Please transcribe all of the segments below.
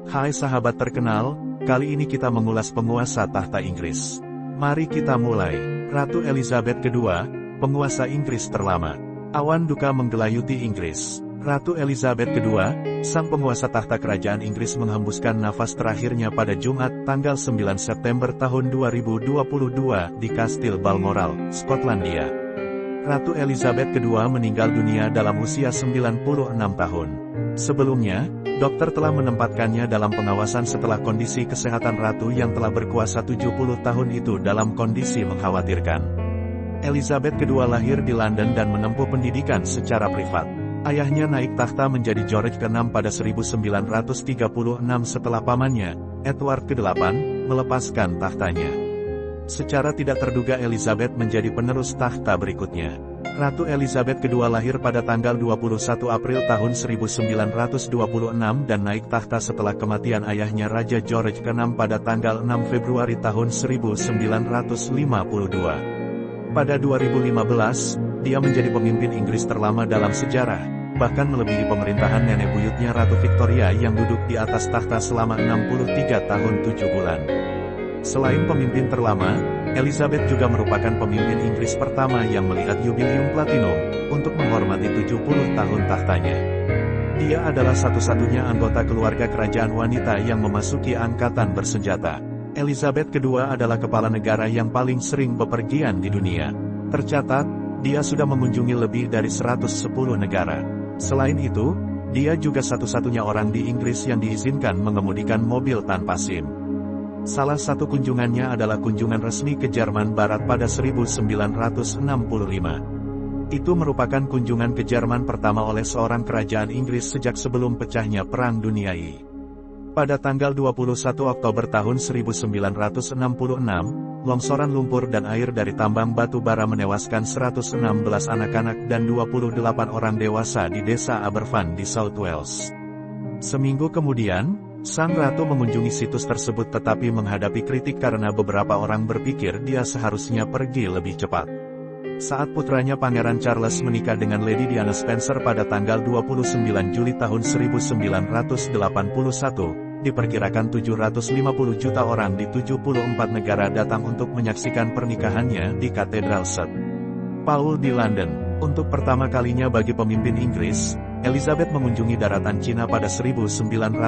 Hai sahabat terkenal, kali ini kita mengulas penguasa tahta Inggris. Mari kita mulai. Ratu Elizabeth II, penguasa Inggris terlama. Awan duka menggelayuti Inggris. Ratu Elizabeth II, sang penguasa tahta kerajaan Inggris menghembuskan nafas terakhirnya pada Jumat, tanggal 9 September tahun 2022 di Kastil Balmoral, Skotlandia. Ratu Elizabeth II meninggal dunia dalam usia 96 tahun. Sebelumnya, dokter telah menempatkannya dalam pengawasan setelah kondisi kesehatan ratu yang telah berkuasa 70 tahun itu dalam kondisi mengkhawatirkan. Elizabeth II lahir di London dan menempuh pendidikan secara privat. Ayahnya naik takhta menjadi George ke-6 pada 1936 setelah pamannya, Edward ke-8, melepaskan tahtanya. Secara tidak terduga Elizabeth menjadi penerus takhta berikutnya. Ratu Elizabeth II lahir pada tanggal 21 April tahun 1926 dan naik takhta setelah kematian ayahnya Raja George ke-6 pada tanggal 6 Februari tahun 1952. Pada 2015, dia menjadi pemimpin Inggris terlama dalam sejarah, bahkan melebihi pemerintahan nenek buyutnya Ratu Victoria yang duduk di atas takhta selama 63 tahun 7 bulan. Selain pemimpin terlama, Elizabeth juga merupakan pemimpin Inggris pertama yang melihat Jubileum Platinum, untuk menghormati 70 tahun tahtanya. Dia adalah satu-satunya anggota keluarga kerajaan wanita yang memasuki angkatan bersenjata. Elizabeth II adalah kepala negara yang paling sering bepergian di dunia. Tercatat, dia sudah mengunjungi lebih dari 110 negara. Selain itu, dia juga satu-satunya orang di Inggris yang diizinkan mengemudikan mobil tanpa SIM. Salah satu kunjungannya adalah kunjungan resmi ke Jerman Barat pada 1965. Itu merupakan kunjungan ke Jerman pertama oleh seorang kerajaan Inggris sejak sebelum pecahnya Perang Dunia I. Pada tanggal 21 Oktober tahun 1966, longsoran lumpur dan air dari tambang batu bara menewaskan 116 anak-anak dan 28 orang dewasa di desa Aberfan di South Wales. Seminggu kemudian, sang ratu mengunjungi situs tersebut tetapi menghadapi kritik karena beberapa orang berpikir dia seharusnya pergi lebih cepat. Saat putranya Pangeran Charles menikah dengan Lady Diana Spencer pada tanggal 29 Juli tahun 1981, diperkirakan 750 juta orang di 74 negara datang untuk menyaksikan pernikahannya di Katedral St. Paul di London. Untuk pertama kalinya bagi pemimpin Inggris, Elizabeth mengunjungi daratan Cina pada 1986.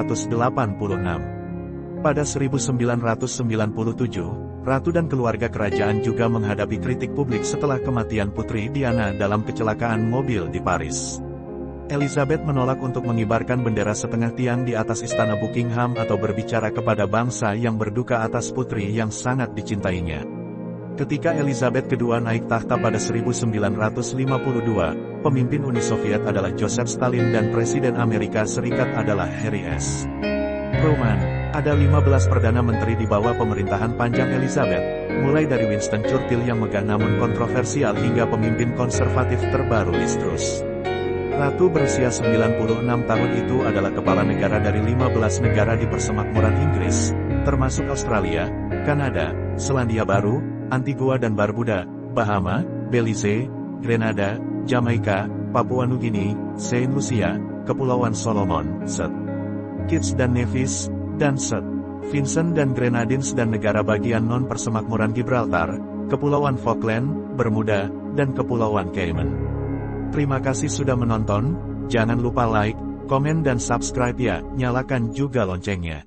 Pada 1997, Ratu dan keluarga kerajaan juga menghadapi kritik publik setelah kematian Putri Diana dalam kecelakaan mobil di Paris. Elizabeth menolak untuk mengibarkan bendera setengah tiang di atas istana Buckingham atau berbicara kepada bangsa yang berduka atas putri yang sangat dicintainya. Ketika Elizabeth II naik takhta pada 1952, pemimpin Uni Soviet adalah Joseph Stalin dan Presiden Amerika Serikat adalah Harry S. Truman. Ada 15 Perdana Menteri di bawah pemerintahan panjang Elizabeth, mulai dari Winston Churchill yang megah namun kontroversial hingga pemimpin konservatif terbaru Liz Truss. Ratu berusia 96 tahun itu adalah kepala negara dari 15 negara di persemakmuran Inggris, termasuk Australia, Kanada, Selandia Baru, Antigua dan Barbuda, Bahama, Belize, Grenada, Jamaika, Papua Nugini, Saint Lucia, Kepulauan Solomon, St. Kitts dan Nevis, dan St. Vincent dan Grenadines dan negara bagian non-persemakmuran Gibraltar, Kepulauan Falkland, Bermuda, dan Kepulauan Cayman. Terima kasih sudah menonton, jangan lupa like, komen dan subscribe ya, nyalakan juga loncengnya.